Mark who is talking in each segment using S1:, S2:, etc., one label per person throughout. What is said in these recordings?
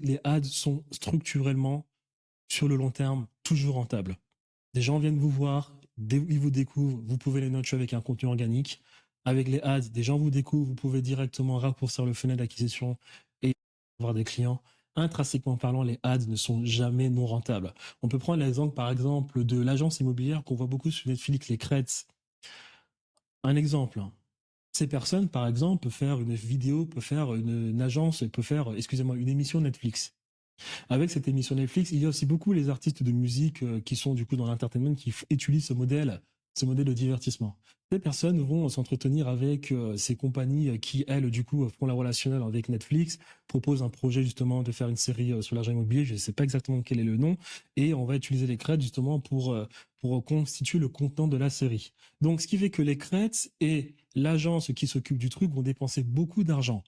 S1: les ads sont structurellement, sur le long terme, toujours rentables. Des gens viennent vous voir, ils vous découvrent, vous pouvez les nurture avec un contenu organique. Avec les ads, des gens vous découvrent, vous pouvez directement raccourcir le funnel d'acquisition et avoir des clients. Intrinsèquement parlant, les ads ne sont jamais non rentables. On peut prendre l'exemple, par exemple, de l'agence immobilière qu'on voit beaucoup sur Netflix, les crêtes. Un exemple. Ces personnes, par exemple, peuvent faire une vidéo, peuvent faire une agence, peuvent faire, excusez-moi, une émission Netflix. Avec cette émission Netflix, il y a aussi beaucoup les artistes de musique qui sont du coup dans l'entertainment qui utilisent ce modèle de divertissement. Ces personnes vont s'entretenir avec ces compagnies qui, elles, du coup, font la relationnelle avec Netflix, proposent un projet justement de faire une série sur l'argent immobilier, je ne sais pas exactement quel est le nom, et on va utiliser les crêtes justement pour constituer le contenant de la série. Donc, ce qui fait que les crêtes et l'agence qui s'occupe du truc vont dépenser beaucoup d'argent.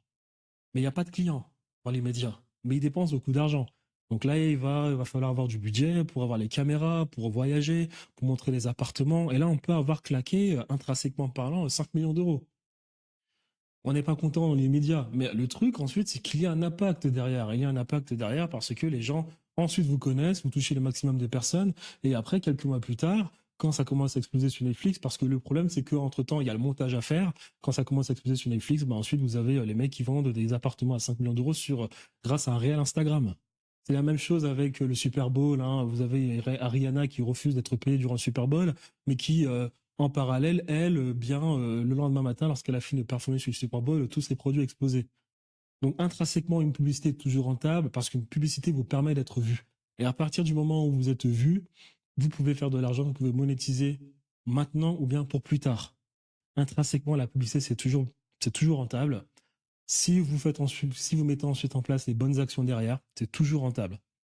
S1: Mais il n'y a pas de clients dans les médias. Mais ils dépensent beaucoup d'argent. Donc là, il va falloir avoir du budget pour avoir les caméras, pour voyager, pour montrer les appartements. Et là, on peut avoir claqué, intrinsèquement parlant, 5 millions d'euros. On n'est pas content dans les médias. Mais le truc, ensuite, c'est qu'il y a un impact derrière. Il y a un impact derrière parce que les gens, ensuite, vous connaissent, vous touchez le maximum de personnes. Et après, quelques mois plus tard, quand ça commence à exploser sur Netflix, parce que le problème, c'est qu'entre temps, il y a le montage à faire. Quand ça commence à exploser sur Netflix, bah ensuite, vous avez les mecs qui vendent des appartements à 5 millions d'euros grâce à un réel Instagram. C'est la même chose avec le Super Bowl, hein. Vous avez Ariana qui refuse d'être payée durant le Super Bowl, mais qui, en parallèle, elle, le lendemain matin, lorsqu'elle a fini de performer sur le Super Bowl, tous ses produits explosaient. Donc, intrinsèquement, une publicité est toujours rentable parce qu'une publicité vous permet d'être vu. Et à partir du moment où vous êtes vu, vous pouvez faire de l'argent, vous pouvez monétiser maintenant ou bien pour plus tard. Intrinsèquement, la publicité, c'est toujours rentable. Si vous mettez ensuite en place les bonnes actions derrière, c'est toujours rentable.